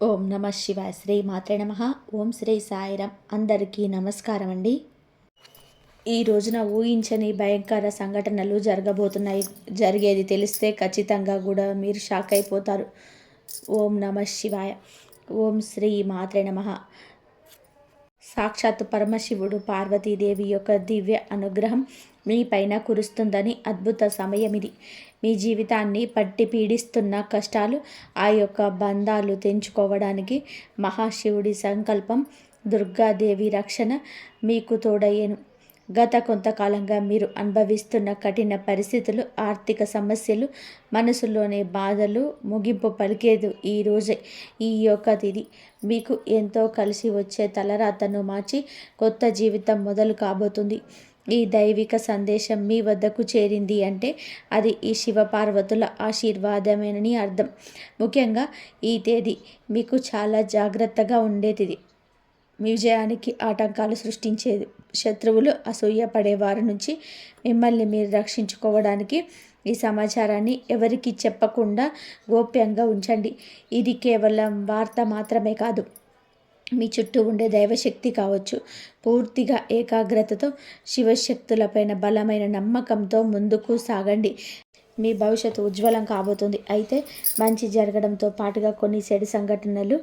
ఓం నమ శివాయ. శ్రీ మాత్రే నమ. ఓం శ్రీ సాయిరామ్. అందరికీ నమస్కారం అండి. ఈ రోజున ఊహించని భయంకర సంఘటనలు జరగబోతున్నాయి. జరిగేది తెలిస్తే ఖచ్చితంగా కూడా మీరు షాక్ అయిపోతారు. ఓం నమ శివాయ. ఓం శ్రీ మాత్రే నమ. సాక్షాత్తు పరమశివుడు పార్వతీదేవి యొక్క దివ్య అనుగ్రహం మీ పైన కురుస్తుందని అద్భుత సమయం ఇది. మీ జీవితాన్ని పట్టి పీడిస్తున్న కష్టాలు, ఆ యొక్క బంధాలు తెంచుకోవడానికి మహాశివుడి సంకల్పం, దుర్గాదేవి రక్షణ మీకు తోడయ్యేను. గత కొంతకాలంగా మీరు అనుభవిస్తున్న కఠిన పరిస్థితులు, ఆర్థిక సమస్యలు, మనసులోని బాధలు ముగింపు పలికేదు ఈ రోజే. ఈ యొక్క తిథి మీకు ఎంతో కలిసి వచ్చే తలరాతను మార్చి కొత్త జీవితం మొదలు కాబోతుంది. ఈ దైవిక సందేశం మీ వద్దకు చేరింది అంటే అది ఈ శివపార్వతుల ఆశీర్వాదమేనని అర్థం. ముఖ్యంగా ఈ తేదీ మీకు చాలా జాగ్రత్తగా ఉండేది. మీ విజయానికి ఆటంకాలు సృష్టించేది. శత్రువులు, అసూయ పడేవారి నుంచి మిమ్మల్ని మీరు రక్షించుకోవడానికి ఈ సమాచారాన్ని ఎవరికి చెప్పకుండా గోప్యంగా ఉంచండి. ఇది కేవలం వార్త మాత్రమే కాదు, మీ చుట్టూ ఉండే దైవశక్తి కావచ్చు. పూర్తిగా ఏకాగ్రతతో శివశక్తులపైన బలమైన నమ్మకంతో ముందుకు సాగండి. మీ భవిష్యత్తు ఉజ్వలం కాబోతుంది. అయితే మంచి జరగడంతో పాటుగా కొన్ని చెడు సంఘటనలు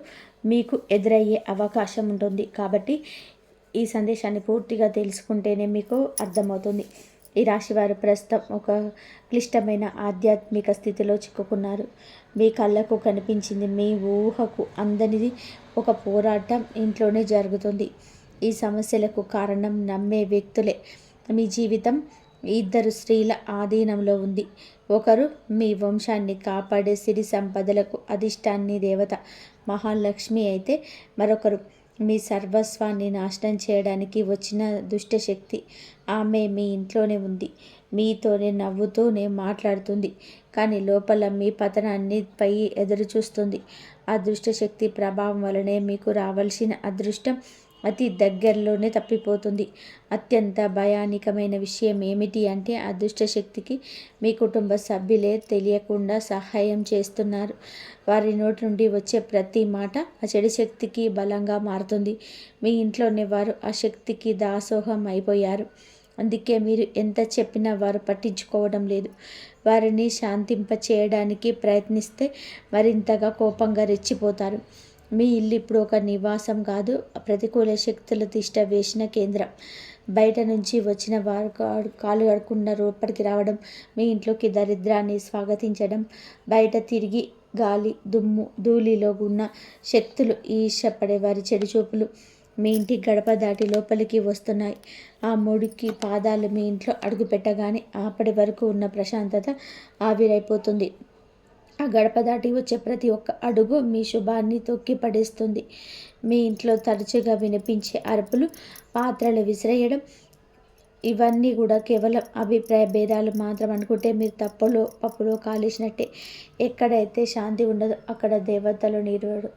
మీకు ఎదురయ్యే అవకాశం ఉంటుంది. కాబట్టి ఈ సందేశాన్ని పూర్తిగా తెలుసుకుంటేనే మీకు అర్థమవుతుంది. ఈ రాశివారు ప్రస్తుతం ఒక క్లిష్టమైన ఆధ్యాత్మిక స్థితిలో చిక్కుకున్నారు. మీ కళ్ళకు కనిపించింది మీ ఊహకు అందనిది ఒక పోరాటం ఇంట్లోనే జరుగుతుంది. ఈ సమస్యలకు కారణం నమ్మే వ్యక్తులే. మీ జీవితం ఇద్దరు స్త్రీల ఆధీనంలో ఉంది. ఒకరు మీ వంశాన్ని కాపాడే సిరి సంపదలకు అధిష్టాన్ని దేవత మహాలక్ష్మి అయితే, మరొకరు మీ సర్వస్వాన్ని నాశనం చేయడానికి వచ్చిన దుష్టశక్తి. ఆమె మీ ఇంట్లోనే ఉంది, మీతోనే నవ్వుతూనే మాట్లాడుతుంది, కానీ లోపల మీ పతనాన్ని పై ఎదురు చూస్తుంది. ఆ దుష్టశక్తి ప్రభావం వలనే మీకు రావాల్సిన అదృష్టం అతి దగ్గరలోనే తప్పిపోతుంది. అత్యంత భయానకమైన విషయం ఏమిటి అంటే, ఆ దుష్టశక్తికి మీ కుటుంబ సభ్యులే తెలియకుండా సహాయం చేస్తున్నారు. వారి నోటి నుండి వచ్చే ప్రతి మాట ఆ చెడు శక్తికి బలంగా మారుతుంది. మీ ఇంట్లోనే వారు ఆ శక్తికి దాసోహం అయిపోయారు. అందుకే మీరు ఎంత చెప్పినా వారు పట్టించుకోవడం లేదు. వారిని శాంతింప చేయడానికి ప్రయత్నిస్తే మరింతగా కోపంగా రెచ్చిపోతారు. మీ ఇల్లు ఇప్పుడు ఒక నివాసం కాదు, ప్రతికూల శక్తుల తిష్ట వేసిన కేంద్రం. బయట నుంచి వచ్చిన వారు కాలు కడుక్కున్న లోపలికి రావడం, మీ ఇంట్లోకి దరిద్రాన్ని స్వాగతించడం, బయట తిరిగి గాలి దుమ్ము ధూళిలో ఉన్న శక్తులు, ఈర్ష్యపడే వారి చెడు చూపులు మీ ఇంటి గడప దాటి లోపలికి వస్తున్నాయి. ఆ మురికి పాదాలు మీ ఇంట్లో అడుగు పెట్టగానే అప్పటి వరకు ఉన్న ప్రశాంతత ఆవిరైపోతుంది. ఆ గడప దాటి వచ్చే ప్రతి ఒక్క అడుగు మీ శుభాన్ని తొక్కి పడేస్తుంది. మీ ఇంట్లో తరచుగా వినిపించే అరుపులు, పాత్రలు విసిరేయడం, ఇవన్నీ కూడా కేవలం అభిప్రాయ భేదాలు మాత్రం అనుకుంటే మీరు పప్పులో కాలేసినట్టే. ఎక్కడైతే శాంతి ఉండదో అక్కడ దేవతలు నిలవడు.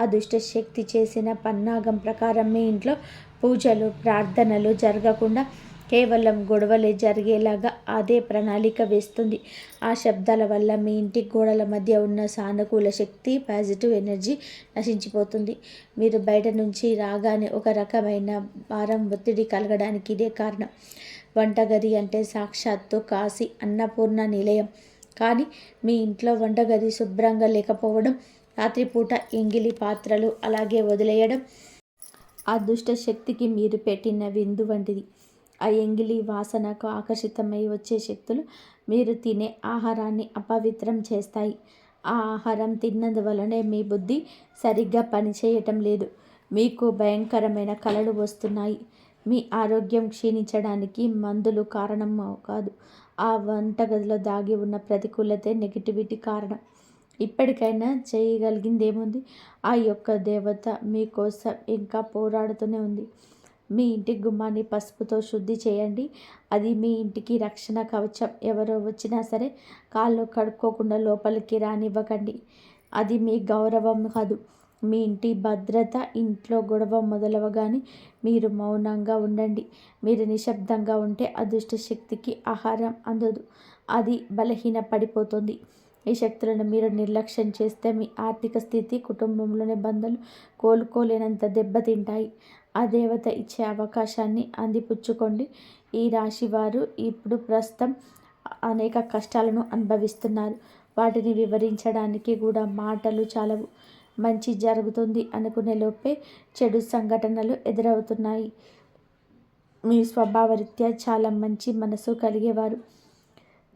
ఆ దుష్ట శక్తి చేసిన పన్నాగం ప్రకారం మీ ఇంట్లో పూజలు, ప్రార్థనలు జరగకుండా కేవలం గొడవలే జరిగేలాగా అదే ప్రణాళిక వేస్తుంది. ఆ శబ్దాల వల్ల మీ ఇంటి గోడల మధ్య ఉన్న సానుకూల శక్తి, పాజిటివ్ ఎనర్జీ నశించిపోతుంది. మీరు బయట నుంచి రాగానే ఒక రకమైన భారం, ఒత్తిడి కలగడానికి ఇదే కారణం. వంటగది అంటే సాక్షాత్తు కాశీ అన్నపూర్ణ నిలయం. కానీ మీ ఇంట్లో వంటగది శుభ్రంగా లేకపోవడం, రాత్రిపూట ఎంగిలి పాత్రలు అలాగే వదిలేయడం ఆ దుష్ట శక్తికి మీరు పెట్టిన విందు వంటిది. ఆ ఎంగిలి వాసనకు ఆకర్షితమై వచ్చే శక్తులు మీరు తినే ఆహారాన్ని అపవిత్రం చేస్తాయి. ఆ ఆహారం తిన్నందువలనే మీ బుద్ధి సరిగ్గా పనిచేయటం లేదు. మీకు భయంకరమైన కలలు వస్తున్నాయి. మీ ఆరోగ్యం క్షీణించడానికి మందులు కారణం కాదు, ఆ వంటగదిలో దాగి ఉన్న ప్రతికూలతే, నెగిటివిటీ కారణం. ఇప్పటికైనా చేయగలిగిందేముంది? ఆ యొక్క దేవత మీకోసం ఇంకా పోరాడుతూనే ఉంది. మీ ఇంటి గుమ్మాన్ని పసుపుతో శుద్ధి చేయండి. అది మీ ఇంటికి రక్షణ కవచం. ఎవరో వచ్చినా సరే కాళ్ళు కడుక్కోకుండా లోపలికి రానివ్వకండి. అది మీ గౌరవం కాదు, మీ ఇంటి భద్రత. ఇంట్లో గొడవ మొదలవగానే మీరు మౌనంగా ఉండండి. మీరు నిశ్శబ్దంగా ఉంటే అదృష్ట శక్తికి ఆహారం అందదు, అది బలహీన పడిపోతుంది. ఈ శక్తులను మీరు నిర్లక్ష్యం చేస్తే మీ ఆర్థిక స్థితి, కుటుంబంలోని బంధాలు కోలుకోలేనంత దెబ్బతింటాయి. ఆ దేవత ఇచ్చే అవకాశాన్ని అందిపుచ్చుకోండి. ఈ రాశి వారు ఇప్పుడు ప్రస్తుతం అనేక కష్టాలను అనుభవిస్తున్నారు. వాటిని వివరించడానికి కూడా మాటలు చాలవు. మంచి జరుగుతుంది అనుకునే లోపే చెడు సంఘటనలు ఎదురవుతున్నాయి. మీ స్వభావరీత్యా చాలా మంచి మనసు కలిగేవారు,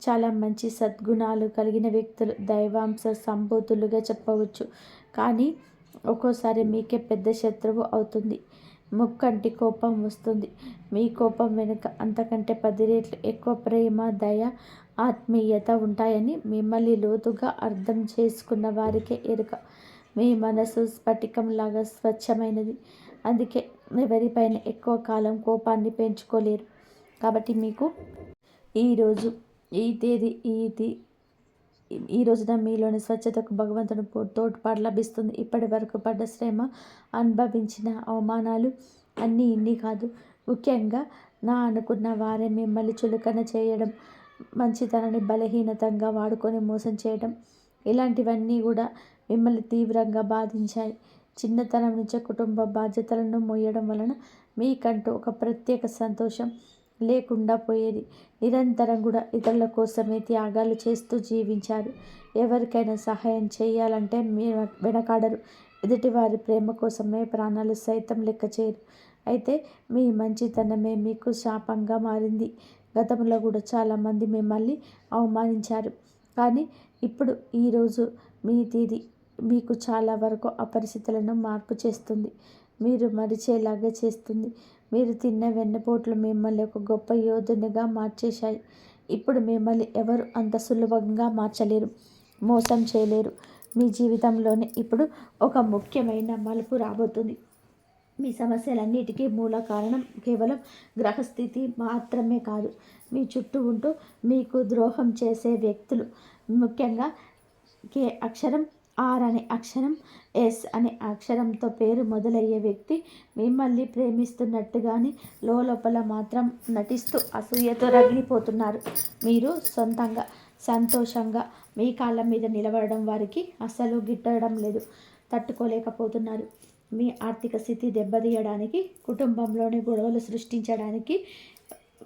చాలా మంచి సద్గుణాలు కలిగిన వ్యక్తులు, దైవాంశ సంభూతులుగా చెప్పవచ్చు. కానీ ఒక్కోసారి మీకే పెద్ద శత్రువు అవుతుంది. ముక్కంటి కోపం వస్తుంది. మీ కోపం వెనుక అంతకంటే 10 రెట్లు ఎక్కువ ప్రేమ, దయ, ఆత్మీయత ఉంటాయని మిమ్మల్ని లోతుగా అర్థం చేసుకున్న వారికే ఎరుక. మీ మనసు స్ఫటికంలాగా స్వచ్ఛమైనది. అందుకే ఎవరిపైన ఎక్కువ కాలం కోపాన్ని పెంచుకోలేరు. కాబట్టి మీకు ఈరోజు ఈ తేదీ ఈ రోజున మీలోని స్వచ్ఛతకు భగవంతుని తోడ్పాటు లభిస్తుంది. ఇప్పటి వరకు పడ్డ శ్రమ, అనుభవించిన అవమానాలు అన్నీ ఇన్ని కాదు. ముఖ్యంగా నా అనుకున్న వారే మిమ్మల్ని చులకన చేయడం, మంచితనాన్ని బలహీనతంగా వాడుకొని మోసం చేయడం, ఇలాంటివన్నీ కూడా మిమ్మల్ని తీవ్రంగా బాధించాయి. చిన్నతనం నుంచే కుటుంబ బాధ్యతలను మోయడం వలన మీకంటూ ఒక ప్రత్యేక సంతోషం లేకుండా పోయేది. నిరంతరం కూడా ఇతరుల కోసమే త్యాగాలు చేస్తూ జీవించారు. ఎవరికైనా సహాయం చేయాలంటే మీరు వెనకాడరు. ఎదుటివారి ప్రేమ కోసమే ప్రాణాలు సైతం లెక్క చేయరు. అయితే మీ మంచితనమే మీకు శాపంగా మారింది. గతంలో కూడా చాలామంది మిమ్మల్ని అవమానించారు. కానీ ఇప్పుడు ఈరోజు మీ తీది మీకు చాలా వరకు ఆ పరిస్థితులను మార్పు చేస్తుంది. మీరు మరిచేలాగా చేస్తుంది. మీరు తిన్న వెన్నపోట్లు మిమ్మల్ని ఒక గొప్ప యోధునిగా మార్చేశాయి. ఇప్పుడు మిమ్మల్ని ఎవరు అంత సులభంగా మార్చలేరు, మోసం చేయలేరు. మీ జీవితంలోనే ఇప్పుడు ఒక ముఖ్యమైన మలుపు రాబోతుంది. మీ సమస్యలన్నిటికీ మూల కారణం కేవలం గ్రహస్థితి మాత్రమే కాదు, మీ చుట్టూ ఉంటూ మీకు ద్రోహం చేసే వ్యక్తులు. ముఖ్యంగా కే అక్షరం, ఆర్ అనే అక్షరం, ఎస్ అనే అక్షరంతో పేరు మొదలయ్యే వ్యక్తి మిమ్మల్ని ప్రేమిస్తున్నట్టుగాని లోపల మాత్రం నటిస్తూ అసూయతో రగిలిపోతున్నారు. మీరు సొంతంగా సంతోషంగా మీ కాళ్ళ మీద నిలబడడం వారికి అస్సలు గిట్టడం లేదు, తట్టుకోలేకపోతున్నారు. మీ ఆర్థిక స్థితి దెబ్బతీయడానికి, కుటుంబంలోని గొడవలు సృష్టించడానికి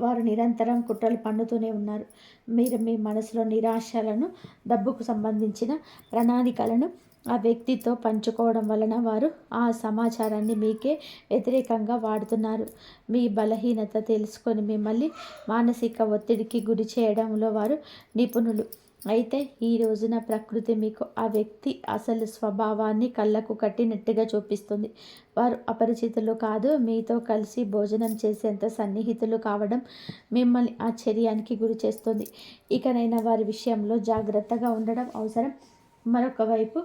వారు నిరంతరం కుట్రలు పన్నుతూనే ఉన్నారు. మీరు మీ మనసులో నిరాశలను, డబ్బుకు సంబంధించిన ప్రణాళికలను ఆ వ్యక్తితో పంచుకోవడం వలన వారు ఆ సమాచారాన్ని మీకే వ్యతిరేకంగా వాడుతున్నారు. మీ బలహీనత తెలుసుకొని మిమ్మల్ని మానసిక ఒత్తిడికి గురి చేయడంలో వారు నిపుణులు. అయితే ఈ రోజున ప్రకృతి మీకు ఆ వ్యక్తి అసలు స్వభావాన్ని కళ్ళకు కట్టినట్టుగా చూపిస్తుంది. వారు అపరిచితులు కాదు, మీతో కలిసి భోజనం చేసేంత సన్నిహితులు కావడం మిమ్మల్ని ఆశ్చర్యానికి గురి చేస్తుంది. ఇకనైనా వారి విషయంలో జాగ్రత్తగా ఉండడం అవసరం. మరొక వైపు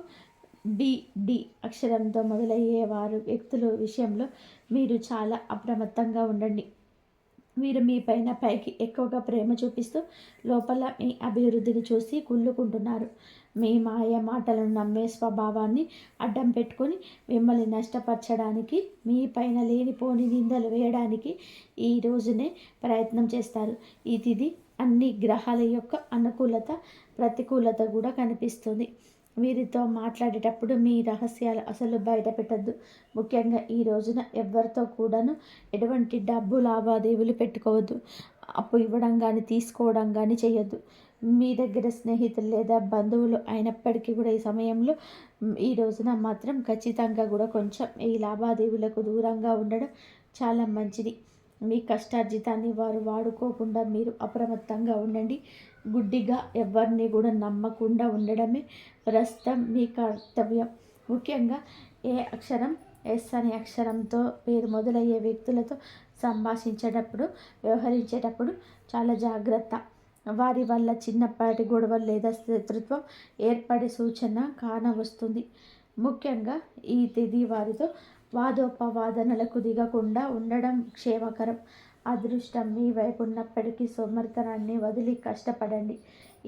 డి అక్షరంతో మొదలయ్యే వారు వ్యక్తుల విషయంలో మీరు చాలా అప్రమత్తంగా ఉండండి. మీరు మీ పైకి ఎక్కువగా ప్రేమ చూపిస్తూ లోపల మీ అభివృద్ధిని చూసి కుళ్ళుకుంటున్నారు. మీ మాయ మాటలను నమ్మే స్వభావాన్ని అడ్డం పెట్టుకొని మిమ్మల్ని నష్టపరచడానికి, మీ పైన లేనిపోని నిందలు వేయడానికి ఈ రోజునే ప్రయత్నం చేస్తారు. ఇది అన్ని గ్రహాల యొక్క అనుకూలత, ప్రతికూలత కూడా కనిపిస్తుంది. వీరితో మాట్లాడేటప్పుడు మీ రహస్యాలు అసలు బయట పెట్టద్దు. ముఖ్యంగా ఈ రోజున ఎవరితో కూడాను ఎటువంటి డబ్బు లావాదేవీలు పెట్టుకోవద్దు. అప్పు ఇవ్వడం కానీ తీసుకోవడం కానీ చేయొద్దు. మీ దగ్గర స్నేహితులు లేదా బంధువులు అయినప్పటికీ కూడా ఈ సమయంలో ఈ రోజున మాత్రం ఖచ్చితంగా కూడా కొంచెం ఈ లావాదేవీలకు దూరంగా ఉండడం చాలా మంచిది. మీ కష్టార్జితాన్ని వారు వాడుకోకుండా మీరు అప్రమత్తంగా ఉండండి. గుడ్డిగా ఎవరిని కూడా నమ్మకుండా ఉండడమే ప్రస్తుతం మీ కర్తవ్యం. ముఖ్యంగా ఏ అక్షరం, ఎస్ అనే అక్షరంతో పేరు మొదలయ్యే వ్యక్తులతో సంభాషించేటప్పుడు, వ్యవహరించేటప్పుడు చాలా జాగ్రత్త. వారి వల్ల చిన్నపాటి గొడవలు లేదా శత్రుత్వం ఏర్పడే సూచన కానవస్తుంది. ముఖ్యంగా ఈ తేదీ వారితో వాదోపవాదనలకు దిగకుండా ఉండడం క్షేమకరం. అదృష్టం మీ వైపు ఉన్నప్పటికీ సోమరితనాన్ని వదిలి కష్టపడండి.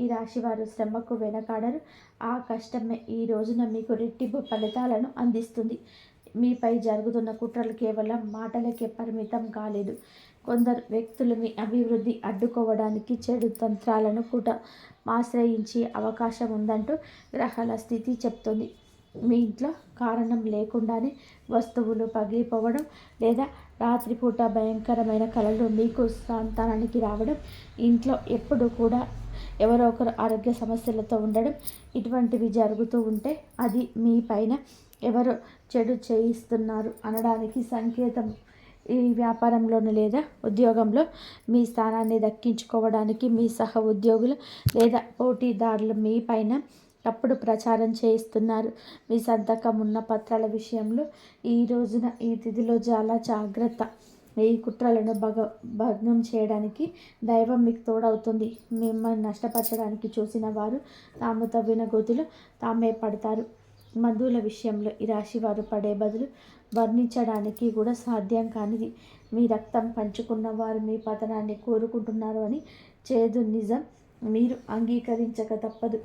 ఈ రాశివారు శ్రమకు వెనకాడరు. ఆ కష్టమే ఈ రోజున మీకు రెట్టింపు ఫలితాలను అందిస్తుంది. మీపై జరుగుతున్న కుట్రలు కేవలం మాటలకే పరిమితం కాలేదు. కొందరు వ్యక్తులు మీ అభివృద్ధి అడ్డుకోవడానికి చెడు తంత్రాలను ఆశ్రయించే అవకాశం ఉందంటూ గ్రహాల స్థితి చెప్తుంది. మీ ఇంట్లో కారణం లేకుండానే వస్తువులు పగిలిపోవడం లేదా రాత్రిపూట భయంకరమైన కలలు మీకు సంతానానికి రావడం, ఇంట్లో ఎప్పుడు కూడా ఎవరో ఒకరు ఆరోగ్య సమస్యలతో ఉండడం, ఇటువంటివి జరుగుతూ ఉంటే అది మీ పైన ఎవరో చెడు చేయిస్తున్నారు అనడానికి సంకేతం. ఈ వ్యాపారంలోనూ లేదా ఉద్యోగంలో మీ స్థానాన్ని దక్కించుకోవడానికి మీ సహ ఉద్యోగులు లేదా పోటీదారులు మీ పైన తప్పుడు ప్రచారం చేయిస్తున్నారు. మీ సంతకం ఉన్న పత్రాల విషయంలో ఈ రోజున ఈ తిథిలో చాలా జాగ్రత్త. ఈ కుట్రలను భగ్నం చేయడానికి దైవం మీకు తోడవుతుంది. మిమ్మల్ని నష్టపరచడానికి చూసిన వారు తాము తవ్విన గోతిలో తామే పడతారు. బంధువుల విషయంలో ఈ రాశి వారు పడే బదులు వర్ణించడానికి కూడా సాధ్యం కానిది. మీ రక్తం పంచుకున్న వారు మీ పతనాన్ని కోరుకుంటున్నారు అని చేదు నిజం మీరు అంగీకరించక తప్పదు.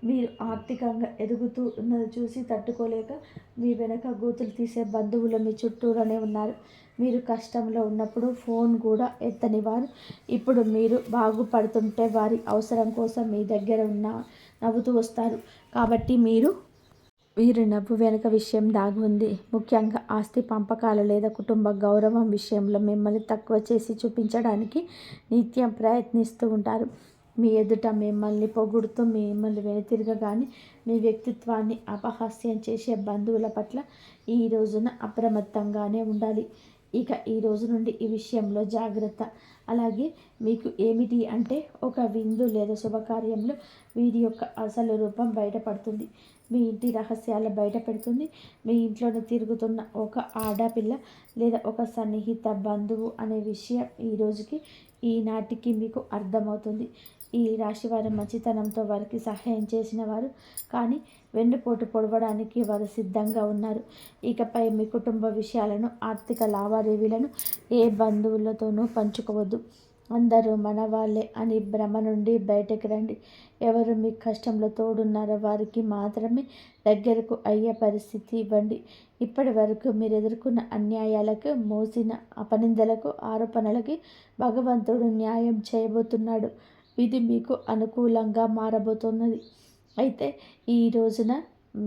మీరు ఆర్థికంగా ఎదుగుతూ ఉన్నది చూసి తట్టుకోలేక మీ వెనక గోతులు తీసే బంధువులు మీ చుట్టూలోనే ఉన్నారు. మీరు కష్టంలో ఉన్నప్పుడు ఫోన్ కూడా ఎత్తని వారు ఇప్పుడు మీరు బాగుపడుతుంటే వారి అవసరం కోసం మీ దగ్గర నవ్వుతూ వస్తారు. కాబట్టి వీరు నవ్వు వెనుక విషయం దాగి ఉంది. ముఖ్యంగా ఆస్తి పంపకాలు లేదా కుటుంబ గౌరవం విషయంలో మిమ్మల్ని తక్కువ చేసి చూపించడానికి నిత్యం ప్రయత్నిస్తూ ఉంటారు. మీ ఎదుట మిమ్మల్ని పొగుడుతూ మిమ్మల్ని వెనుతిరగగానే మీ వ్యక్తిత్వాన్ని అపహాస్యం చేసే బంధువుల పట్ల ఈ రోజున అప్రమత్తంగానే ఉండాలి. ఇక ఈ రోజు నుండి ఈ విషయంలో జాగ్రత్త. అలాగే మీకు ఏమిటి అంటే ఒక విందు లేదా శుభకార్యంలో వీరి యొక్క అసలు రూపం బయటపడుతుంది. మీ ఇంటి రహస్యాలు బయట పెడుతుంది. మీ ఇంట్లోనే తిరుగుతున్న ఒక ఆడపిల్ల లేదా ఒక సన్నిహిత బంధువు అనే విషయం ఈనాటికి మీకు అర్థమవుతుంది. ఈ రాశివారి మంచితనంతో వారికి సహాయం చేసిన వారు కానీ వెన్నుపోటు పొడవడానికి వారు సిద్ధంగా ఉన్నారు. ఇకపై మీ కుటుంబ విషయాలను, ఆర్థిక లావాదేవీలను ఏ బంధువులతోనూ పంచుకోవద్దు. అందరూ మన వాళ్ళే అని భ్రమ నుండి బయటకు రండి. ఎవరు మీ కష్టంలో తోడున్నారో వారికి మాత్రమే దగ్గరకు అయ్యే పరిస్థితి ఇవ్వండి. ఇప్పటి వరకు మీరు ఎదుర్కొన్న అన్యాయాలకు, మోసిన అపనిందలకు, ఆరోపణలకి భగవంతుడు న్యాయం చేయబోతున్నాడు. ఇది మీకు అనుకూలంగా మారబోతున్నది. అయితే ఈ రోజున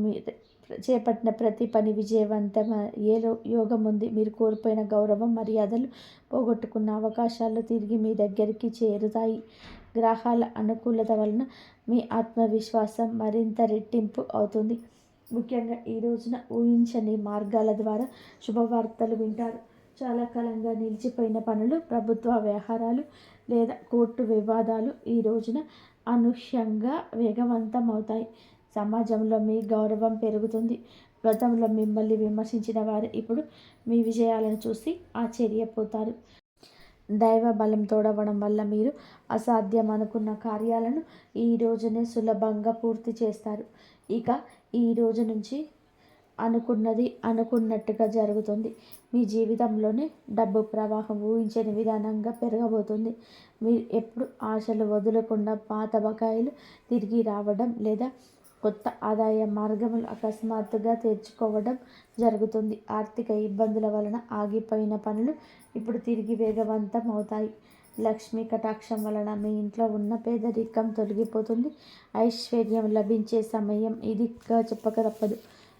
మీరు చేపట్టిన ప్రతి పని విజయవంతమయ్యే యోగం ఉంది. మీరు కోల్పోయిన గౌరవం, మర్యాదలు, పోగొట్టుకున్న అవకాశాలు తిరిగి మీ దగ్గరికి చేరుతాయి. గ్రహాల అనుకూలత వలన మీ ఆత్మవిశ్వాసం మరింత రెట్టింపు అవుతుంది. ముఖ్యంగా ఈ రోజున ఊహించని మార్గాల ద్వారా శుభవార్తలు వింటారు. చాలా కాలంగా నిలిచిపోయిన పనులు, ప్రభుత్వ వ్యవహారాలు లేదా కోర్టు వివాదాలు ఈ రోజున అనూహ్యంగా వేగవంతం అవుతాయి. సమాజంలో మీ గౌరవం పెరుగుతుంది. గతంలో మిమ్మల్ని విమర్శించిన వారు ఇప్పుడు మీ విజయాలను చూసి ఆశ్చర్యపోతారు. దైవ బలం తోడవడం వల్ల మీరు అసాధ్యం అనుకున్న కార్యాలను ఈ రోజునే సులభంగా పూర్తి చేస్తారు. ఇక ఈ రోజు నుంచి అనుకున్నది అనుకున్నట్టుగా జరుగుతుంది. మీ జీవితంలోనే డబ్బు ప్రవాహం ఊహించని విధానంగా పెరగబోతుంది. మీరు ఎప్పుడు ఆశలు వదలకుండా పాత బకాయిలు తిరిగి రావడం లేదా కొత్త ఆదాయ మార్గములు అకస్మాత్తుగా తెరుచుకోవడం జరుగుతుంది. ఆర్థిక ఇబ్బందుల వలన ఆగిపోయిన పనులు ఇప్పుడు తిరిగి వేగవంతం అవుతాయి. లక్ష్మీ కటాక్షం వలన మీ ఇంట్లో ఉన్న పేదరికం తొలగిపోతుంది. ఐశ్వర్యం లభించే సమయం ఇదిగా చెప్పక తప్పదు.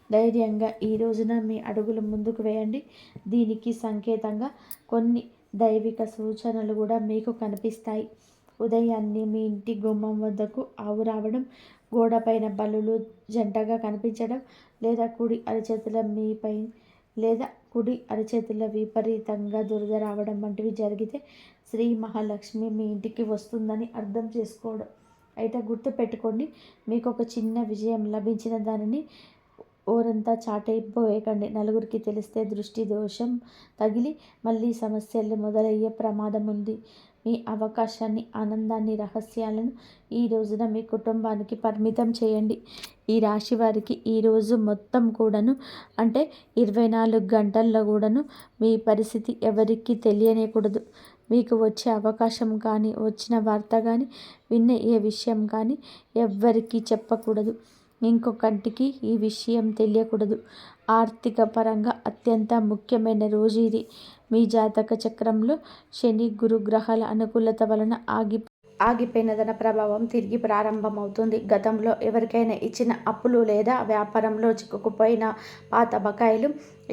ధైర్యంగా ఈ రోజున మీ అడుగులు ముందుకు వేయండి. దీనికి సంకేతంగా కొన్ని దైవిక సూచనలు కూడా మీకు కనిపిస్తాయి. ఉదయాన్నే మీ ఇంటి గుమ్మం వద్దకు ఆవు రావడం, గోడపైన బల్లులు జంటగా కనిపించడం లేదా కుడి అరచేతుల విపరీతంగా దురద రావడం వంటివి జరిగితే శ్రీ మహాలక్ష్మి మీ ఇంటికి వస్తుందని అర్థం చేసుకోవడం. అయితే గుర్తుపెట్టుకోండి, మీకు ఒక చిన్న విజయం లభించిన దానిని ఓరంతా చాటైపోయేకండి. నలుగురికి తెలిస్తే దృష్టి దోషం తగిలి మళ్ళీ సమస్యలు మొదలయ్యే ప్రమాదం ఉంది. మీ అవకాశాన్ని, ఆనందాన్ని, రహస్యాలను ఈ రోజున మీ కుటుంబానికి పరిమితం చేయండి. ఈ రాశి వారికి ఈరోజు మొత్తం కూడాను అంటే 24 గంటల్లో కూడాను మీ పరిస్థితి ఎవరికి తెలియనేకూడదు. మీకు వచ్చే అవకాశం కానీ, వచ్చిన వార్త కానీ, విన్న ఏ విషయం కానీ ఎవ్వరికీ చెప్పకూడదు. ఇంకొకటికి ఈ విషయం తెలియకూడదు. ఆర్థిక పరంగా అత్యంత ముఖ్యమైన రోజు ఇది. మీ జాతక చక్రంలో శని, గురు గ్రహాల అనుకూలత వలన ఆగిపోయిన ధన ప్రభావం తిరిగి ప్రారంభమవుతుంది. గతంలో ఎవరికైనా ఇచ్చిన అప్పులు లేదా వ్యాపారంలో చిక్కుకుపోయిన పాత బకాయిలు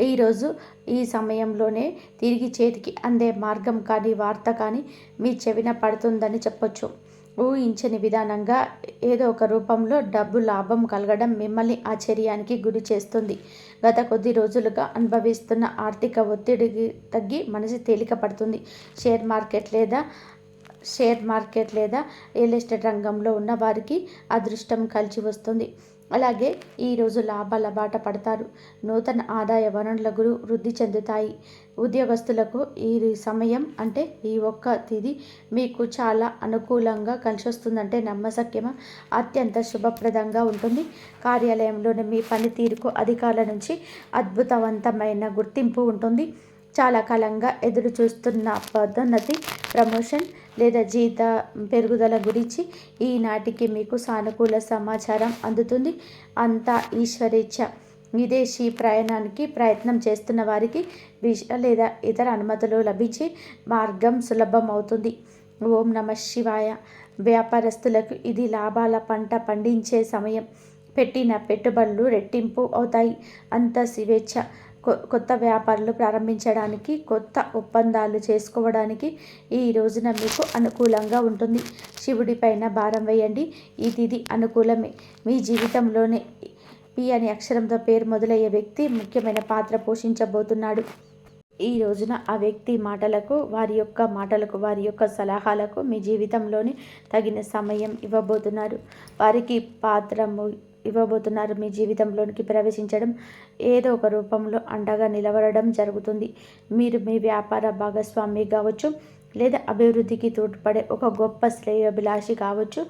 ఈరోజు ఈ సమయంలోనే తిరిగి చేతికి అందే మార్గం కానీ వార్త కానీ మీ చెవిన పడుతుందని చెప్పొచ్చు. ఊహించని విధానంగా ఏదో ఒక రూపంలో డబ్బు లాభం కలగడం మిమ్మల్ని ఆశ్చర్యానికి గురి చేస్తుంది. గత కొద్ది రోజులుగా అనుభవిస్తున్న ఆర్థిక ఒత్తిడికి తగ్గి మనసు తేలిక పడుతుంది. షేర్ మార్కెట్ లేదా రియల్ ఎస్టేట్ రంగంలో ఉన్న వారికి అదృష్టం కలిసి వస్తుంది. అలాగే ఈరోజు లాభాల బాట పడతారు. నూతన ఆదాయ వనరులకు వృద్ధి చెందుతాయి. ఉద్యోగస్తులకు ఈ సమయం అంటే ఈ ఒక్క తేదీ మీకు చాలా అనుకూలంగా కలిసి వస్తుందంటే నమ్మశక్యమా? అత్యంత శుభప్రదంగా ఉంటుంది. కార్యాలయంలోని మీ పనితీరుకు అధికారుల నుంచి అద్భుతవంతమైన గుర్తింపు ఉంటుంది. చాలా కాలంగా ఎదురు చూస్తున్న పదోన్నతి, ప్రమోషన్ లేదా జీత పెరుగుదల గురించి ఈనాటికి మీకు సానుకూల సమాచారం అందుతుంది. అంతా ఈశ్వరేచ్ఛ. విదేశీ ప్రయాణానికి ప్రయత్నం చేస్తున్న వారికి వీసా లేదా ఇతర అనుమతులు లభించి మార్గం సులభం అవుతుంది. ఓం నమః శివాయ. వ్యాపారస్తులకు ఇది లాభాల పంట పండించే సమయం. పెట్టిన పెట్టుబడులు రెట్టింపు అవుతాయి. అంత స్వేచ్ఛ. కొత్త వ్యాపారాలు ప్రారంభించడానికి, కొత్త ఒప్పందాలు చేసుకోవడానికి ఈ రోజున మీకు అనుకూలంగా ఉంటుంది. శివుడి పైన భారం వేయండి. ఈ తిథి అనుకూలమే. మీ జీవితంలోనే పి అనే అక్షరంతో పేరు మొదలయ్యే వ్యక్తి ముఖ్యమైన పాత్ర పోషించబోతున్నాడు. ఈ రోజున ఆ వ్యక్తి మాటలకు, వారి యొక్క సలహాలకు మీ జీవితంలోని తగిన సమయం ఇవ్వబోతున్నారు. వారికి ఇవ్వబోతున్నారు. మీ జీవితంలోనికి ప్రవేశించడం, ఏదో ఒక రూపంలో అండగా నిలబడడం జరుగుతుంది. మీరు మీ వ్యాపార భాగస్వామి కావచ్చు లేదా అభివృద్ధికి తోడ్పడే ఒక గొప్ప శ్రేయోభిలాషి కావచ్చు.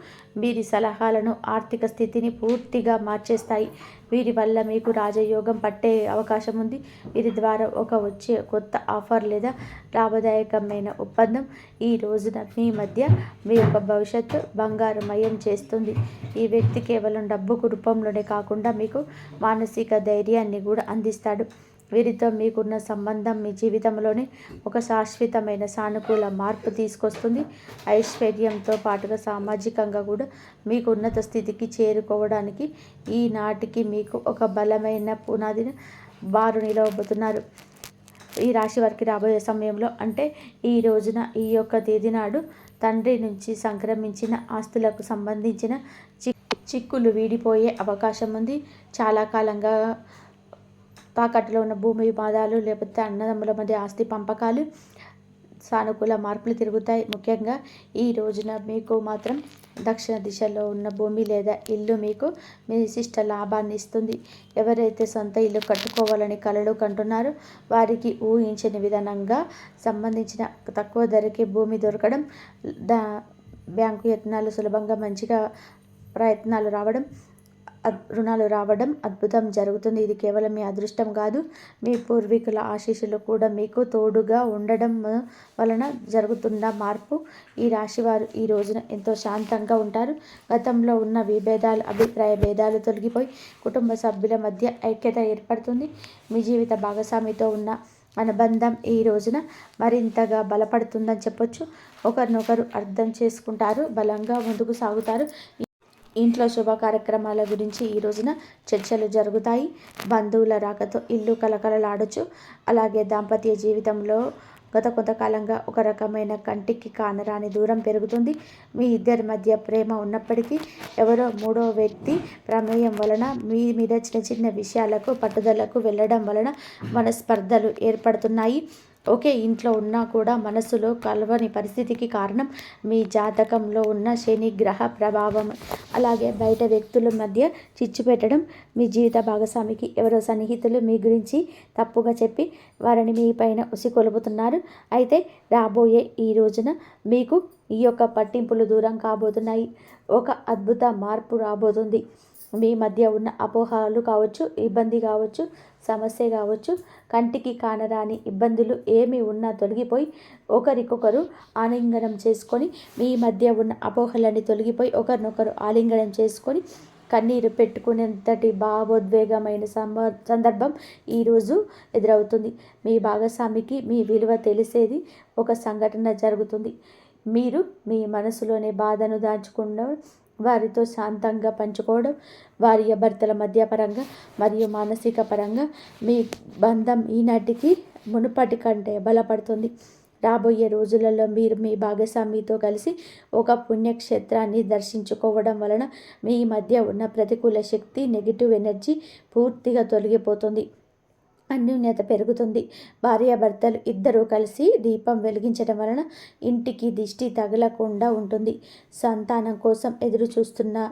వీరి సలహాలను ఆర్థిక స్థితిని పూర్తిగా మార్చేస్తాయి. వీరి వల్ల మీకు రాజయోగం పట్టే అవకాశం ఉంది. వీరి ద్వారా వచ్చే కొత్త ఆఫర్ లేదా లాభదాయకమైన ఒప్పందం ఈ రోజున మీ మధ్య మీ యొక్క భవిష్యత్తు బంగారుమయం చేస్తుంది. ఈ వ్యక్తి కేవలం డబ్బు రూపంలోనే కాకుండా మీకు మానసిక ధైర్యాన్ని కూడా అందిస్తాడు. వీరితో మీకున్న సంబంధం మీ జీవితంలోనే ఒక శాశ్వతమైన సానుకూల మార్పు తీసుకొస్తుంది. ఐశ్వర్యంతో పాటుగా సామాజికంగా కూడా మీకు ఉన్నత స్థితికి చేరుకోవడానికి ఈనాటికి మీకు ఒక బలమైన పునాదిని వారు నిలవబోతున్నారు. ఈ రాశి వారికి రాబోయే సమయంలో అంటే ఈ రోజున ఈ యొక్క తేదీ నాడు తండ్రి నుంచి సంక్రమించిన ఆస్తులకు సంబంధించిన చిక్కులు వీడిపోయే అవకాశం ఉంది. చాలా కాలంగా తాకట్టులో ఉన్న భూమి వివాదాలు, లేకపోతే అన్నదమ్ముల మధ్య ఆస్తి పంపకాలు, సానుకూల మార్పులు తిరుగుతాయి. ముఖ్యంగా ఈ రోజున మీకు మాత్రం దక్షిణ దిశలో ఉన్న భూమి లేదా ఇల్లు మీకు మీ విశిష్ట లాభాన్ని ఇస్తుంది. ఎవరైతే సొంత ఇల్లు కట్టుకోవాలని కలలు కంటున్నారో వారికి ఊహించని విధానంగా సంబంధించిన తక్కువ ధరకే భూమి దొరకడం, బ్యాంకు యత్నాలు సులభంగా మంచిగా ప్రయత్నాలు రావడం, రుణాలు రావడం అద్భుతం జరుగుతుంది. ఇది కేవలం మీ అదృష్టం కాదు, మీ పూర్వీకుల ఆశీస్సులు కూడా మీకు తోడుగా ఉండడం వలన జరుగుతున్న మార్పు. ఈ రాశివారు ఈ రోజున ఎంతో శాంతంగా ఉంటారు. గతంలో ఉన్న విభేదాలు, అభిప్రాయ భేదాలు తొలగిపోయి కుటుంబ సభ్యుల మధ్య ఐక్యత ఏర్పడుతుంది. మీ జీవిత భాగస్వామితో ఉన్న అనుబంధం ఈ రోజున మరింతగా బలపడుతుందని చెప్పొచ్చు. ఒకరినొకరు అర్థం చేసుకుంటారు, బలంగా ముందుకు సాగుతారు. ఇంట్లో శుభ కార్యక్రమాల గురించి ఈ రోజున చర్చలు జరుగుతాయి. బంధువుల రాకతో ఇల్లు కలకలలాడొచ్చు. అలాగే దాంపత్య జీవితంలో గత కొంతకాలంగా ఒక రకమైన కంటికి కానరాని దూరం పెరుగుతుంది. మీ ఇద్దరి మధ్య ప్రేమ ఉన్నప్పటికీ ఎవరో మూడో వ్యక్తి ప్రమేయం వలన మీ మీద చిన్న చిన్న విషయాలకు పట్టుదలకు వెళ్ళడం వలన మనస్పర్ధలు ఏర్పడుతున్నాయి. ఒకే ఇంట్లో ఉన్నా కూడా మనసులో కలవని పరిస్థితికి కారణం మీ జాతకంలో ఉన్న శని గ్రహ ప్రభావం. అలాగే బయట వ్యక్తుల మధ్య చిచ్చు పెట్టడం, మీ జీవిత భాగస్వామికి ఎవరో సన్నిహితులు మీ గురించి తప్పుగా చెప్పి వారిని మీ పైన ఉసికొలుపుతున్నారు. అయితే రాబోయే ఈ రోజున మీకు ఈ యొక్క పట్టింపులు దూరం కాబోతున్నాయి. ఒక అద్భుత మార్పు రాబోతుంది. మీ మధ్య ఉన్న అపోహలు కావచ్చు, ఇబ్బంది కావచ్చు, సమస్య కావచ్చు, కంటికి కానరాని ఇబ్బందులు ఏమి ఉన్నా తొలగిపోయి ఒకరికొకరు ఆలింగనం చేసుకొని, మీ మధ్య ఉన్న అపోహలన్నీ తొలగిపోయి ఒకరినొకరు ఆలింగనం చేసుకొని కన్నీరు పెట్టుకునేంతటి భావోద్వేగమైన సందర్భం ఈరోజు ఎదురవుతుంది. మీ భాగస్వామికి మీ విలువ తెలిసేది ఒక సంఘటన జరుగుతుంది. మీరు మీ మనసులోని బాధను దాచుకోవడం, వారితో శాంతంగా పంచుకోవడం, భార్యాభర్తల మధ్య పరంగా మరియు మానసిక పరంగా మీ బంధం ఈనాటికి మునుపటి కంటే బలపడుతుంది. రాబోయే రోజులలో మీరు మీ భాగస్వామితో కలిసి ఒక పుణ్యక్షేత్రాన్ని దర్శించుకోవడం వలన మీ మధ్య ఉన్న ప్రతికూల శక్తి, నెగిటివ్ ఎనర్జీ పూర్తిగా తొలగిపోతుంది. అన్యోన్యత పెరుగుతుంది. భార్యాభర్తలు ఇద్దరూ కలిసి దీపం వెలిగించడం వలన ఇంటికి దిష్టి తగలకుండా ఉంటుంది. సంతానం కోసం ఎదురు చూస్తున్న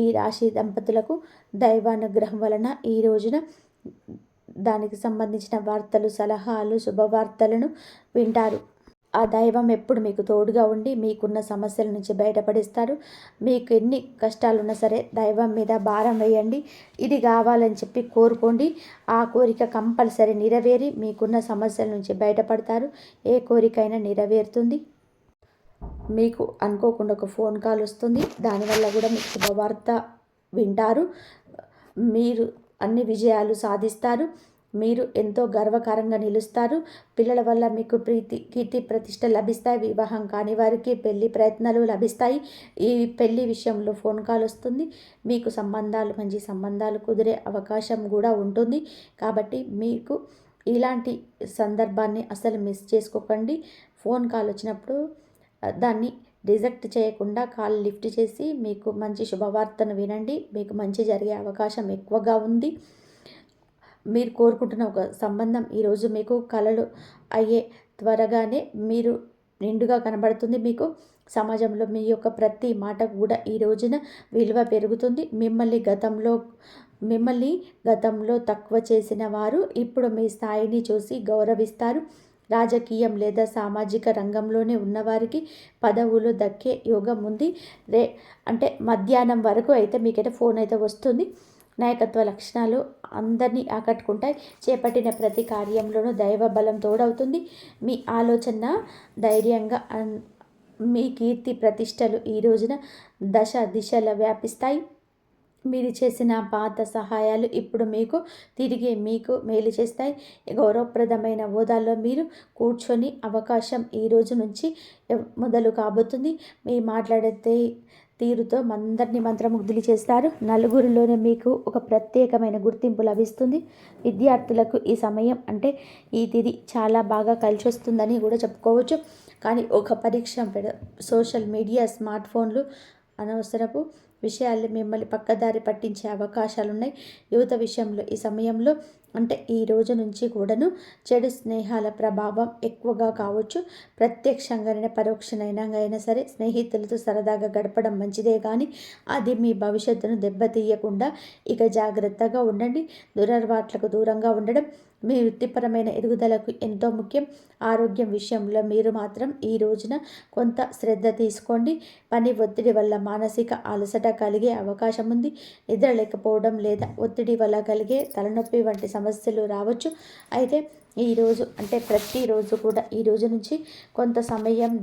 ఈ రాశి దంపతులకు దైవానుగ్రహం వలన ఈ రోజున దానికి సంబంధించిన వార్తలు, సలహాలు, శుభవార్తలను వింటారు. ఆ దైవం ఎప్పుడు మీకు తోడుగా ఉండి మీకున్న సమస్యల నుంచి బయటపడిస్తారు. మీకు ఎన్ని కష్టాలున్నా సరే దైవం మీద భారం వేయండి. ఇది కావాలని చెప్పి కోరుకోండి. ఆ కోరిక కంపల్సరీ నెరవేరి మీకున్న సమస్యల నుంచి బయటపడతారు. ఏ కోరికైనా నెరవేరుతుంది. మీకు అనుకోకుండా ఒక ఫోన్ కాల్ వస్తుంది. దానివల్ల కూడా మీకు శుభవార్త వింటారు. మీరు అన్ని విజయాలు సాధిస్తారు. మీరు ఎంతో గర్వకారంగా నిలుస్తారు. పిల్లల వల్ల మీకు కీర్తి ప్రతిష్ట లభిస్తాయి. వివాహం కాని వారికి పెళ్లి ప్రయత్నాలు లభిస్తాయి. ఈ పెళ్లి విషయంలో ఫోన్ కాల్ వస్తుంది. మీకు మంచి సంబంధాలు కుదిరే అవకాశం కూడా ఉంటుంది. కాబట్టి మీకు ఇలాంటి సందర్భాన్ని అసలు మిస్ చేసుకోకండి. ఫోన్ కాల్ వచ్చినప్పుడు దాన్ని రిజెక్ట్ చేయకుండా కాల్ లిఫ్ట్ చేసి మీకు మంచి శుభవార్తను వినండి. మీకు మంచి జరిగే అవకాశం ఎక్కువగా ఉంది. మీరు కోరుకుంటున్న ఒక సంబంధం ఈరోజు మీకు కలలు అయ్యే త్వరగానే మీరు నిండుగా కనబడుతుంది. మీకు సమాజంలో మీ యొక్క ప్రతి మాటకు కూడా ఈ రోజున విలువ పెరుగుతుంది. మిమ్మల్ని గతంలో తక్కువ చేసిన వారు ఇప్పుడు మీ స్థాయిని చూసి గౌరవిస్తారు. రాజకీయం లేదా సామాజిక రంగంలోనే ఉన్నవారికి పదవులు దక్కే యోగం ఉంది. అంటే మధ్యాహ్నం వరకు అయితే మీకైతే ఫోన్ అయితే వస్తుంది. నాయకత్వ లక్షణాలు అందరినీ ఆకట్టుకుంటాయి. చేపట్టిన ప్రతి కార్యంలోనూ దైవ బలం తోడవుతుంది. మీ ఆలోచన ధైర్యంగా మీ కీర్తి ప్రతిష్టలు ఈ రోజున దశ దిశల వ్యాపిస్తాయి. మీరు చేసిన పాత సహాయాలు ఇప్పుడు తిరిగి మీకు మేలు చేస్తాయి. గౌరవప్రదమైన హోదాలో మీరు కూర్చొని అవకాశం ఈ రోజు నుంచి మొదలు కాబోతుంది. మీ మాట్లాడే తీరుతో అందరినీ మంత్రముగ్ధులు చేస్తారు. నలుగురిలోనే మీకు ఒక ప్రత్యేకమైన గుర్తింపు లభిస్తుంది. విద్యార్థులకు ఈ సమయం అంటే ఈ తిథి చాలా బాగా కలిసి వస్తుందని కూడా చెప్పుకోవచ్చు. కానీ ఒక పరీక్ష సోషల్ మీడియా, స్మార్ట్ ఫోన్లు అనవసరపు విషయాలు మిమ్మల్ని పక్కదారి పట్టించే అవకాశాలు ఉన్నాయి. యువత విషయంలో ఈ సమయంలో అంటే ఈ రోజు నుంచి కూడాను చెడు స్నేహాల ప్రభావం ఎక్కువగా కావచ్చు. ప్రత్యక్షంగానైనా పరోక్షంగా సరే స్నేహితులతో సరదాగా గడపడం మంచిదే, కానీ అది మీ భవిష్యత్తును దెబ్బతీయకుండా ఇక జాగ్రత్తగా ఉండండి. దురలవాట్లకు దూరంగా ఉండడం మీ వృత్తిపరమైన ఎదుగుదలకు ఎంతో ముఖ్యం. ఆరోగ్యం విషయంలో మీరు మాత్రం ఈ రోజున కొంత శ్రద్ధ తీసుకోండి. పని ఒత్తిడి వల్ల మానసిక అలసట కలిగే అవకాశం ఉంది. నిద్ర లేకపోవడం లేదా ఒత్తిడి వల్ల కలిగే తలనొప్పి వంటి సమస్యలు రావచ్చు. అయితే ఈరోజు అంటే ప్రతిరోజు కూడా ఈ రోజు నుంచి కొంత సమయం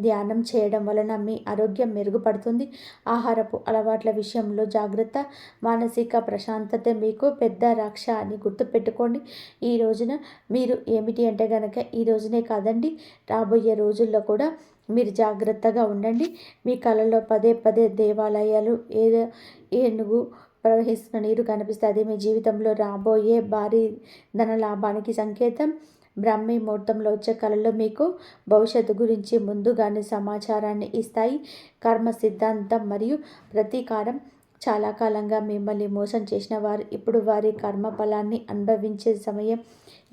ధ్యానం చేయడం వలన మీ ఆరోగ్యం మెరుగుపడుతుంది. ఆహారపు అలవాట్ల విషయంలో జాగ్రత్త. మానసిక ప్రశాంతత మీకు పెద్ద రక్ష అని గుర్తుపెట్టుకోండి. ఈ రోజున మీరు ఏమిటి అంటే కనుక ఈ రోజునే కాదండి, రాబోయే రోజుల్లో కూడా మీరు జాగ్రత్తగా ఉండండి. మీ కళలో పదే పదే దేవాలయాలు ఏనుగు ప్రవహిస్తున్న నీరు కనిపిస్తుంది. మీ జీవితంలో రాబోయే భారీ ధన లాభానికి సంకేతం. బ్రాహ్మీ ముహూర్తంలో వచ్చే కళలు మీకు భవిష్యత్తు గురించి ముందుగానే సమాచారాన్ని ఇస్తాయి. కర్మ సిద్ధాంతం మరియు ప్రతీకారం. చాలా కాలంగా మిమ్మల్ని మోసం చేసిన వారు ఇప్పుడు వారి కర్మ ఫలాన్ని అనుభవించే సమయం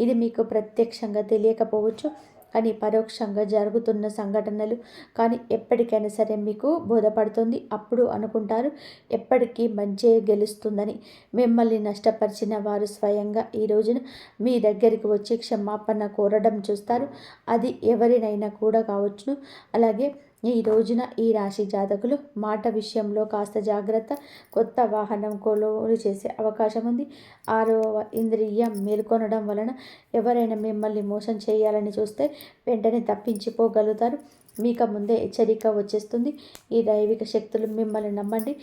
ఇది. మీకు ప్రత్యక్షంగా తెలియకపోవచ్చు, కానీ పరోక్షంగా జరుగుతున్న సంఘటనలు కానీ ఎప్పటికైనా సరే మీకు బోధపడుతుంది. అప్పుడు అనుకుంటారు ఎప్పటికీ మంచే గెలుస్తుందని. మిమ్మల్ని నష్టపరిచిన వారు స్వయంగా ఈ రోజున మీ దగ్గరికి వచ్చి క్షమాపణ కోరడం చూస్తారు. అది ఎవరినైనా కూడా కావచ్చును. అలాగే ఈ రోజున ఈ రాశి జాతకులు మాట విషయంలో కాస్త జాగ్రత్త. కొత్త వాహనం కొనుగోలు చేసే అవకాశం ఉంది. 6వ ఇంద్రియం మేల్కొనడం వలన ఎవరైనా మిమ్మల్ని మోసం చేయాలని చూస్తే వెంటనే తప్పించిపోగలుగుతారు. మీకు ముందే హెచ్చరిక వచ్చేస్తుంది. ఈ దైవిక శక్తులు మిమ్మల్ని నమ్మండి.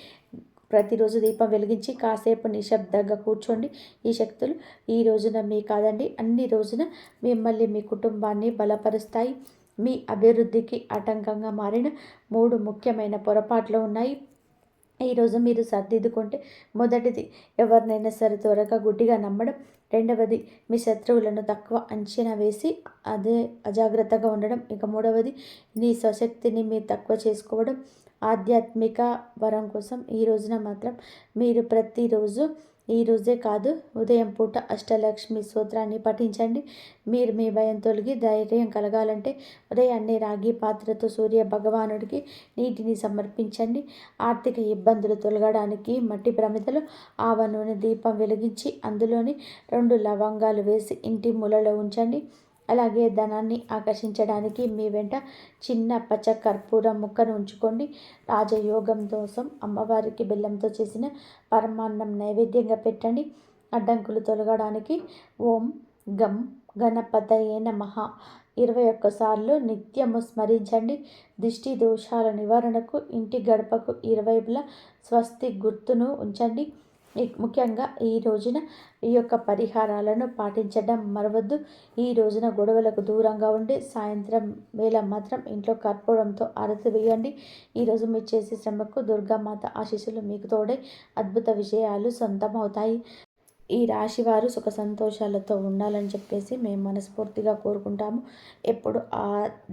ప్రతిరోజు దీపం వెలిగించి కాసేపు నిశ్శబ్దంగా కూర్చోండి. ఈ శక్తులు ఈ రోజున మీ కాదండి, అన్ని రోజున మిమ్మల్ని మీ కుటుంబాన్ని బలపరుస్తాయి. మీ అభివృద్ధికి ఆటంకంగా మారిన 3 ముఖ్యమైన పొరపాట్లు ఉన్నాయి. ఈరోజు మీరు సర్దిద్దుకుంటే, మొదటిది ఎవరినైనా సరే త్వరగా గుడ్డిగా నమ్మడం. రెండవది మీ శత్రువులను తక్కువ అంచనా వేసి అదే అజాగ్రత్తగా ఉండడం. ఇక మూడవది నీ స్వశక్తిని మీరు తక్కువ చేసుకోవడం. ఆధ్యాత్మిక వరం కోసం ఈ రోజున మాత్రం మీరు ప్రతిరోజు, ఈ రోజే కాదు, ఉదయం పూట అష్టలక్ష్మి స్తోత్రాన్ని పఠించండి. మీరు మీ భయం తొలగి ధైర్యం కలగాలంటే ఉదయాన్నే రాగి పాత్రతో సూర్య భగవానుడికి నీటిని సమర్పించండి. ఆర్థిక ఇబ్బందులు తొలగడానికి మట్టి ప్రమిదలో ఆవ నూనె దీపం వెలిగించి అందులోని 2 లవంగాలు వేసి ఇంటి మూలలో ఉంచండి. అలాగే ధనాన్ని ఆకర్షించడానికి మీ వెంట చిన్న పచ్చ కర్పూరం ముక్కను ఉంచుకోండి. రాజయోగం కోసం అమ్మవారికి బెల్లంతో చేసిన పరమాన్నం నైవేద్యంగా పెట్టండి. అడ్డంకులు తొలగడానికి ఓం గం గణపతయే నమః 21 సార్లు నిత్యము స్మరించండి. దిష్టి దోషాల నివారణకు ఇంటి గడపకు ఇరువైపులా స్వస్తి గుర్తును ఉంచండి. ముఖ్యంగా ఈ రోజున ఈ యొక్క పరిహారాలను పాటించడం మరవద్దు. ఈ రోజున గొడవలకు దూరంగా ఉండి సాయంత్రం వేళ మాత్రం ఇంట్లో కర్పూరంతో ఆరతి వేయండి. ఈరోజు మీరు చేసే శ్రమకు దుర్గామాత ఆశీస్సులు మీకు తోడై అద్భుత విజయాలు సొంతమవుతాయి. ఈ రాశివారు సుఖ సంతోషాలతో ఉండాలని చెప్పేసి మేము మనస్ఫూర్తిగా కోరుకుంటాము. ఎప్పుడు ఆ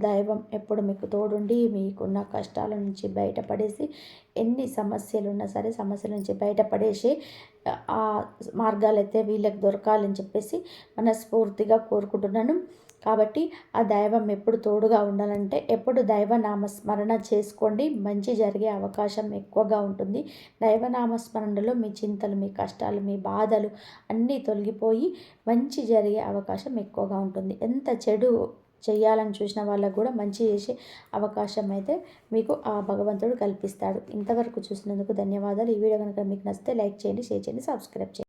దైవం ఎప్పుడు మీకు తోడుండి మీకున్న కష్టాల నుంచి బయటపడేసి, ఎన్ని సమస్యలు ఉన్నా సరే సమస్యల నుంచి బయటపడేసి ఆ మార్గాలైతే వీళ్ళకి దొరకాలని చెప్పేసి మనస్ఫూర్తిగా కోరుకుంటున్నాను. కాబట్టి ఆ దైవం ఎప్పుడు తోడుగా ఉండాలంటే ఎప్పుడు దైవనామస్మరణ చేసుకోండి. మంచి జరిగే అవకాశం ఎక్కువగా ఉంటుంది. దైవనామస్మరణలో మీ చింతలు, మీ కష్టాలు, మీ బాధలు అన్నీ తొలగిపోయి మంచి జరిగే అవకాశం ఎక్కువగా ఉంటుంది. ఎంత చెడు చేయాలని చూసిన వాళ్ళకు కూడా మంచి చేసే అవకాశం అయితే మీకు ఆ భగవంతుడు కల్పిస్తాడు. ఇంతవరకు చూసినందుకు ధన్యవాదాలు. ఈ వీడియో కనుక మీకు నచ్చితే లైక్ చేయండి, షేర్ చేయండి, సబ్స్క్రైబ్ చేయండి.